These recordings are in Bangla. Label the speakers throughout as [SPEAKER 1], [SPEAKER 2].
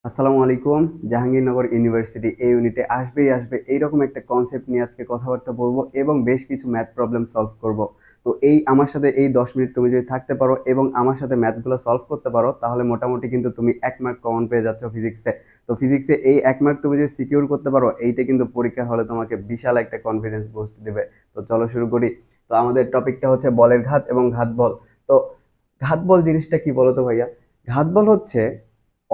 [SPEAKER 1] আসসালামু আলাইকুম। জাহাঙ্গীরনগর ইউনিভার্সিটি এই ইউনিটে আসবে এইরকম একটা কনসেপ্ট নিয়ে আজকে কথাবার্তা বলবো এবং বেশ কিছু ম্যাথ প্রবলেম সলভ করব। তো এই আমার সাথে এই 10 মিনিট তুমি যদি থাকতে পারো এবং আমার সাথে ম্যাথগুলো সলভ করতে পারো তাহলে মোটামুটি কিন্তু তুমি 1 মার্ক কমন পেয়ে যাচ্ছ ফিজিক্সে। তো ফিজিক্সে এই 1 মার্ক তুমি যদি সিকিউর করতে পারো এইটা কিন্তু পরীক্ষার হলে তোমাকে বিশাল একটা কনফিডেন্স বুস্ট দিবে। তো চলো শুরু করি। তো আমাদের টপিকটা হচ্ছে বলের ঘাত এবং ঘাত বল। তো ঘাত বল জিনিসটা কি বলো তো ভাইয়া? ঘাত বল হচ্ছে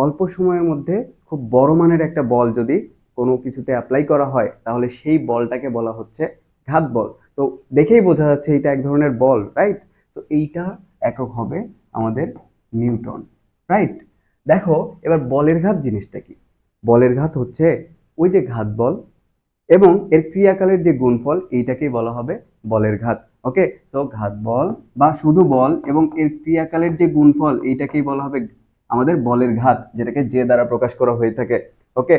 [SPEAKER 1] অল্প সময়ের মধ্যে খুব বড় মানের একটা বল যদি কোনো কিছুতে অ্যাপ্লাই করা হয় তাহলে সেই বলটাকে বলা হচ্ছে ঘাত বল। তো দেখেই বোঝা যাচ্ছে এটা এক ধরনের বল, রাইট? তো এইটা একক হবে আমাদের নিউটন, রাইট? দেখো, এবার বলের ঘাত জিনিসটা কি? বলের ঘাত হচ্ছে ওই যে ঘাত বল এবং এর ক্রিয়াকালের যে গুণফল এইটাকেই বলা হবে বলের ঘাত। ওকে, তো ঘাত বল বা শুধু বল এবং এর ক্রিয়াকালের যে গুণফল এইটাকেই বলা হবে আমাদের বলের ঘাত, যেটাকে যে দ্বারা প্রকাশ করা হয়ে থাকে। ওকে,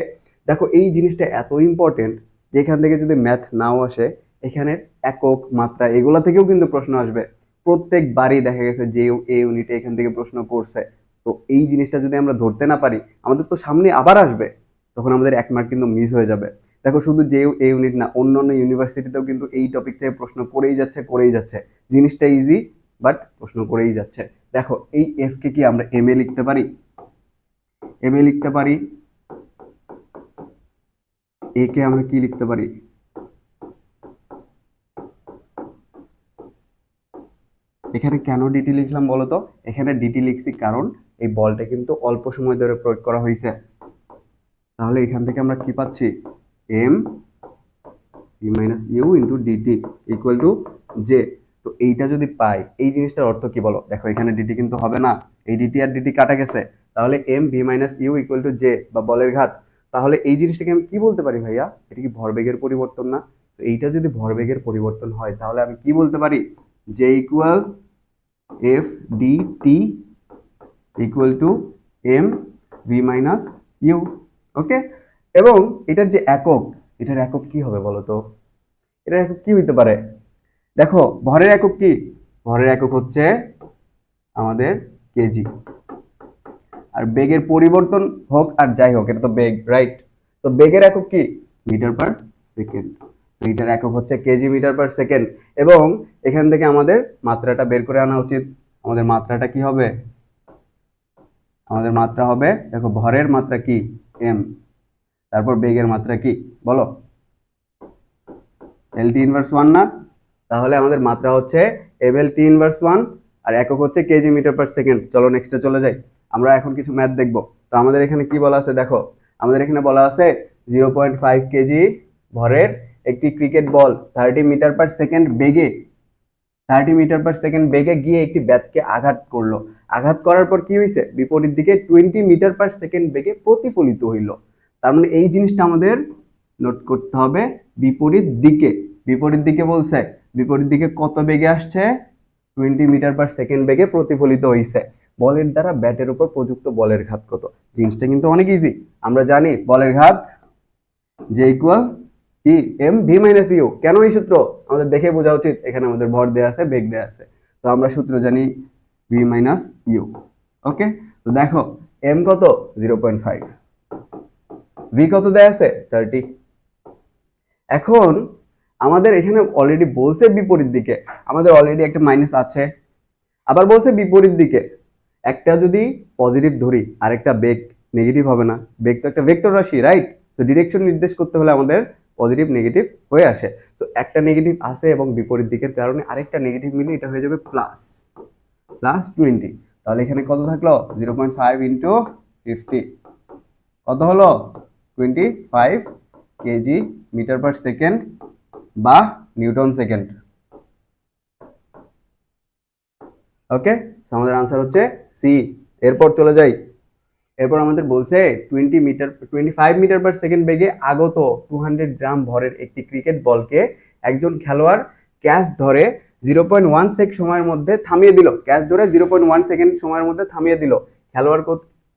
[SPEAKER 1] দেখো এই জিনিসটা এত ইম্পর্টেন্ট যে এখান থেকে যদি ম্যাথ নাও আসে, এখানে একক মাত্রা এগুলা থেকেও কিন্তু প্রশ্ন আসবে। প্রত্যেকবারই দেখা গেছে যে এই ইউনিটে এখান থেকে প্রশ্ন করছে। তো এই জিনিসটা যদি আমরা ধরতে না পারি আমাদের তো সামনে আবার আসবে, তখন আমাদের 1 মার্ক কিন্তু মিস হয়ে যাবে। দেখো, শুধু যে এই ইউনিট না, অন্যান্য ইউনিভার্সিটিতেও কিন্তু এই টপিক থেকে প্রশ্ন করেই যাচ্ছে। জিনিসটা ইজি, বাট প্রশ্ন করেই যাচ্ছে। দেখো, এই এফ কে কি আমরা এম এ লিখতে পারি? এম এ লিখতে পারি। এ কে আমরা কি লিখতে পারি? এখানে কেন ডিটি লিখলাম বলতো? এখানে ডিটি লিখছি কারণ এই বলটা কিন্তু অল্প সময় ধরে প্রয়োগ করা হয়েছে। তাহলে এখান থেকে আমরা কি পাচ্ছি? M V minus U into DT equal to J. তো এইটা যদি পাই, এই জিনিসটার অর্থ কি বলো? দেখো, এখানে ডিটি কিন্তু হবে না, এই ডিটি আর ডিটি কাটা গেছে। তাহলে M V minus U equal to J বা বলের ঘাত। তাহলে এই জিনিসটাকে আমি কি বলতে পারি ভাইয়া? এটা কি ভরবেগের পরিবর্তন না? তো এইটা যদি ভরবেগের পরিবর্তন হয় তাহলে আমি কি বলতে পারি? J equal F D T equal to M V minus U. Okay, এবং এটার যে একক, এটার একক কি হবে বলো তো? এটার একক কি হইতে পারে? দেখো, ভরের একক কি? ভরের একক হচ্ছে আমাদের কেজি। আর বেগের পরিবর্তন হোক আর যাই হোক, এটা তো বেগ, রাইট? তো বেগের একক কি? Metre per second. তো এটার একক হচ্ছে কেজি মিটার পার সেকেন্ড। এবং এখান থেকে আমাদের মাত্রাটা বের করে আনা উচিত। আমাদের মাত্রাটা কি হবে? আমাদের মাত্রা হবে, দেখো, ভরের মাত্রা কি? এম। তারপর বেগের মাত্রা কি বলো? এল টি ইনভার্স ওয়ান না? তাহলে আমাদের মাত্রা হচ্ছে M L T inverse one, আর একক হচ্ছে কেজি মিটার পার সেকেন্ড। চলো নেক্সটে চলে যাই। আমরা এখন কিছু ম্যাথ দেখব। তো আমাদের এখানে কি বলা আছে দেখো, আমাদের এখানে বলা আছে 0.5 কেজি ভরের একটি cricket ball 30 metre per second বেগে 30 মিটার পার সেকেন্ড বেগে গিয়ে একটি ব্যাটকে আঘাত করলো। আঘাত করার পর কি হয়েছে? বিপরীত দিকে 20 মিটার পার সেকেন্ড বেগে প্রতিফলিত হইল। তার মানে এই জিনিসটা আমাদের নোট করতে হবে। বিপরীত দিকে, বিপরীত দিকে বলছে, বিপরীত দিকে কত বেগে আসছে? 20 মিটার পার সেকেন্ড বেগে প্রতিফলিত হয়েছে। বলের দ্বারা ব্যাটের উপর প্রযুক্ত বলের ঘাত কত? জিনিসটা কিন্তু অনেক ইজি। আমরা জানি বলের ঘাত যে ইকুয়াল কি? M V minus U. কেন এই সূত্র? আমাদের দেখে বোঝা উচিত, এখানে আমাদের ভর দেয়া আছে, বেগ দেয়া আছে। তো আমরা সূত্র জানি ভি মাইনাস ইউ। ওকে, তো দেখো, এম কত? 0.5। ভি কত দেয়া আছে? 30। এখন আমাদের এখানে অলরেডি বলছে বিপরীত দিকে, আমাদের অলরেডি একটা মাইনাস আছে। আবার বলছে বিপরীত দিকে। একটা যদি পজিটিভ ধরি আর একটা বেগ নেগেটিভ হবে না? বেগ তো একটা ভেক্টর রাশি, রাইট? তো ডিরেকশন নির্দেশ করতে হলে আমাদের পজিটিভ নেগেটিভ হয়ে আসে। তো একটা নেগেটিভ আছে এবং বিপরীত দিকের কারণে আরেকটা নেগেটিভ মিলে এটা হয়ে যাবে প্লাস প্লাস 20। তাহলে এখানে কত থাকলো? 0.5 ইন্টু 50 কত হলো? 25 কেজি মিটার পার সেকেন্ড বা নিউটন সেকেন্ড। ওকে, আমাদের আনসার হচ্ছে সি। এরপর চলে যাই। এরপর আমাদের বলছে 25 মিটার পার সেকেন্ড বেগে আগত 200 গ্রাম ভরের একটি ক্রিকেট বলকে একজন খেলোয়াড় ক্যাচ ধরে 0.1 সেকেন্ড সময়ের মধ্যে থামিয়ে দিল। ক্যাচ ধরে 0.1 সেকেন্ড সময়ের মধ্যে থামিয়ে দিল। খেলোয়াড়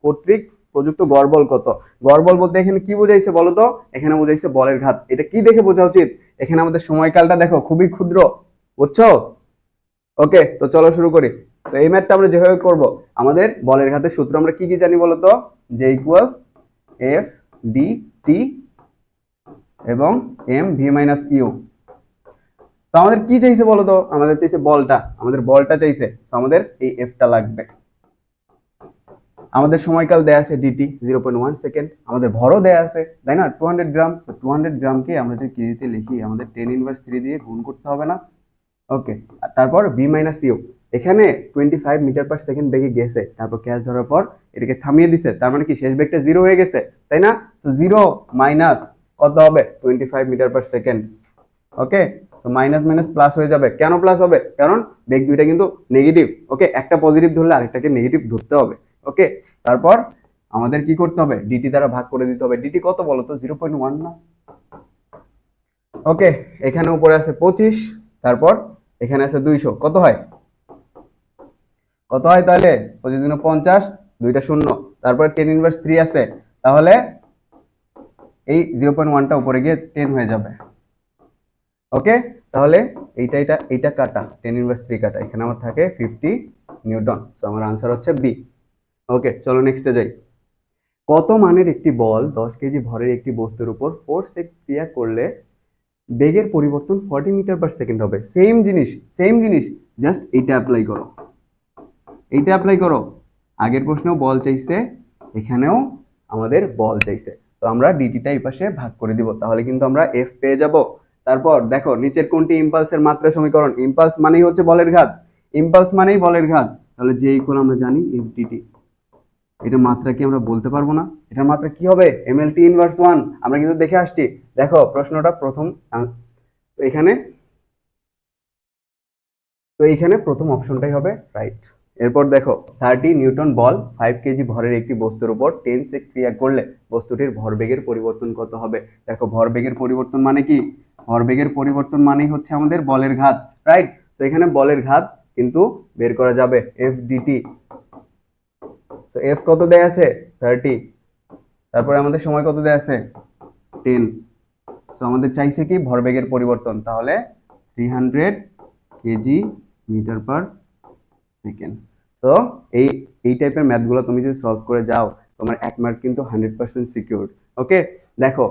[SPEAKER 1] কর্তৃক প্রযুক্ত গড় বল কত? গড় বল বলতে এখানে কি বোঝাইছে বলো তো? এখানে বোঝাইছে বলের ঘাত। এটা কি দেখে বোঝা উচিত? এখানে আমাদের সময়কালটা দেখো খুবই ক্ষুদ্র, বুঝছো? ওকে, তো চলো শুরু করি। তো এই ম্যাথটা আমরা যেভাবে করব, আমাদের বলের ঘাতের সূত্র আমরা কি কি জানি বলতো? যে ইকুয়াল এফ ডি টি এবং এম ভি মাইনাস ইউ। তো আমাদের কি চাইছে বলো তো, আমাদের চাইছে বলটা, আমাদের বলটা চাইছে, তো আমাদের এই এফটা লাগবে। আমাদের সময়কাল দেয়া আছে ডিটি 0.1 সেকেন্ড, আমাদের ভরও দেয়া আছে তাই না 200 গ্রাম। তো 200 গ্রামকে আমরা যদি কেজিতে লিখি আমাদের 10^3 দিয়ে গুণ করতে হবে না? ওকে, তারপর ভি মাইনাস ইউ, এখানে 25 মিটার পার সেকেন্ড বেগে গেছে, তারপর ক্যাচ ধরার পর এটাকে থামিয়ে দিছে, তার মানে কি শেষ বেগটা 0 হয়ে গেছে তাই না? তো 0 মাইনাস কত হবে 25 মিটার পার সেকেন্ড। ওকে, তো মাইনাস মাইনাস প্লাস হয়ে যাবে। কেন প্লাস হবে? কারণ বেগ দুইটা কিন্তু নেগেটিভ। ওকে, একটা পজিটিভ ধরলে আরেকটাকে নেগেটিভ ধরতে হবে। ওকে, তারপর আমাদের কি করতে হবে, ডিটি দ্বারা ভাগ করে দিতে হবে। ডিটি কত বলো তো, 0.1 না? ওকে, এখানে উপরে আছে 25, তারপর এখানে আছে 200, কত হয়? কত হয় তাহলে? 25 × 50, দুইটা শূন্য, তারপর 10^3 আছে, তাহলে এই 0.1টা উপরে গিয়ে 10 হয়ে যাবে। ওকে, তাহলে এইটা কাটা, 10^3 কাটা, এখানে আমার থাকে 50 নিউটন। সো আমার আনসার হচ্ছে বি। ওকে, চলো নেক্সটে যাই। কত মানের একটি বল 10 কেজি ভরের একটি বস্তুর উপর ফোর্সে ক্রিয়া করলে বেগের পরিবর্তন 40 মিটার পার সেকেন্ড হবে? সেম জিনিস, জাস্ট এইটা অ্যাপ্লাই করো। আগের প্রশ্নেও বল চাইছে, এখানেও আমাদের বল চাইছে, তো আমরা ডিটিটা এই পাশে ভাগ করে দিব, তাহলে কিন্তু আমরা এফ পেয়ে যাব। তারপর দেখো নিচের কোনটি ইম্পালসের মাত্রা সমীকরণ? ইম্পালস মানেই হচ্ছে বলের ঘাত, তাহলে যে ইকুয়াল আমরা জানি এফ ডিটি, এটা মাত্রা কি আমরা বলতে পারবো না? এটার মাত্রা কি হবে? এমএলটি ইনভার্স 1, আমরা কিন্তু দেখে আসছি। দেখো প্রশ্নটা প্রথম এখানে, তো এইখানে প্রথম অপশনটাই হবে রাইট। এরপর দেখো 30 নিউটন বল 5 কেজি ভরের একটি বস্তুর উপর 10 সেক ক্রিয়া করলে বস্তুটির ভরবেগের পরিবর্তন কত হবে? দেখো ভরবেগের পরিবর্তন মানে কি? ভরবেগের পরিবর্তন মানেই হচ্ছে আমাদের বলের ঘাত, রাইট? তো এখানে বলের ঘাত কিন্তু বের করা যাবে, এফ ডিটি। তো এফ কত দেয়া আছে? 30, তারপরে আমাদের সময় কত দেয়া আছে? 10। সো আমাদের চাইছে কি ভরবেগের পরিবর্তন, তাহলে 300 KG metre per second. So এই টাইপের ম্যাথগুলো তুমি যদি সলভ করে যাও, তোমার 1 মার্ক কিন্তু 100% সিকিউরড। ওকে, দেখো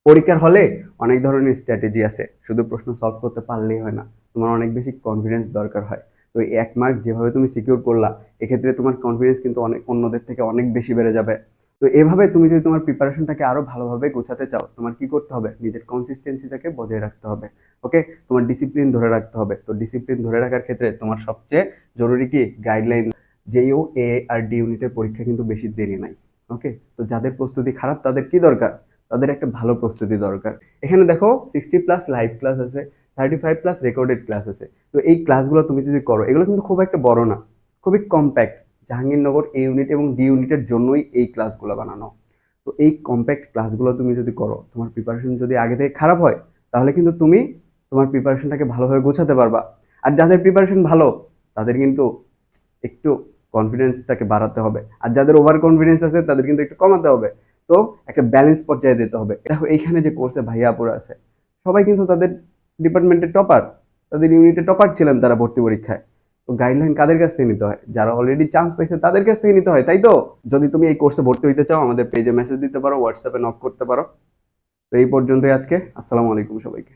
[SPEAKER 1] পরীক্ষার হলে অনেক ধরনের স্ট্র্যাটেজি আছে, শুধু প্রশ্ন সলভ করতে পারলেই হয় না, তোমার অনেক বেশি কনফিডেন্স দরকার হয়। তো এই 1 মার্ক যেভাবে তুমি সিকিউর করলা, এক্ষেত্রে তোমার কনফিডেন্স কিন্তু অনেক অন্যদের থেকে অনেক বেশি বেড়ে যাবে। তো এভাবে তুমি যদি তোমার প্রিপারেশনটাকে আরো ভালোভাবে গোছাতে চাও, তোমার কি করতে হবে? নিজের কনসিস্টেন্সিটাকে বজায় রাখতে হবে। ওকে, তোমার ডিসিপ্লিন ধরে রাখতে হবে। তো ডিসিপ্লিন ধরে রাখার ক্ষেত্রে তোমার সবচেয়ে জরুরি কি গাইডলাইন। জেইউ এ আর ডি ইউনিটের পরীক্ষা কিন্তু বেশি দেরি নাই। ওকে, তো যাদের প্রস্তুতি খারাপ তাদের কি দরকার? তাদের একটা ভালো প্রস্তুতি দরকার। এখানে দেখো 60+ লাইভ ক্লাস আছে, 35+ রেকর্ডেড ক্লাস আছে। তো এই ক্লাসগুলো তুমি যদি করো, এগুলো কিন্তু খুব একটা বড় না, খুবই কম্প্যাক্ট। জাহাঙ্গীরনগর এ ইউনিট এবং ডি ইউনিটের জন্যই এই ক্লাসগুলো বানানো। তো এই কম্প্যাক্ট ক্লাসগুলো তুমি যদি করো, তোমার প্রিপারেশন যদি আগে থেকে খারাপ হয়, তাহলে কিন্তু তুমি তোমার প্রিপারেশনটাকে ভালোভাবে গোছাতে পারবা। আর যাদের প্রিপারেশন ভালো, তাদের কিন্তু একটু কনফিডেন্সটাকে বাড়াতে হবে, আর যাদের ওভার কনফিডেন্স আছে তাদের কিন্তু একটু কমাতে হবে। তো একটা ব্যালেন্স পর্যায়ে দিতে হবে। দেখো এইখানে যে কোর্সে ভাইয়া আপুরা আছে, সবাই কিন্তু তাদের ডিপার্টমেন্টের টপার, তাদের ইউনিটে টপার ছিলেন তারা ভর্তি পরীক্ষায়। তো গাইডলাইন কাদের কাছ থেকে নিতে হয়? যারা অলরেডি চান্স পাইছে তাদের কাছ থেকে নিতে হয়, তাই তো? যদি তুমি এই কোর্সে ভর্তি হইতে চাও, আমাদের পেজে মেসেজ দিতে পারো, হোয়াটসঅ্যাপে নক করতে পারো। তো এই পর্যন্তই আজকে। আসসালামু আলাইকুম সবাইকে।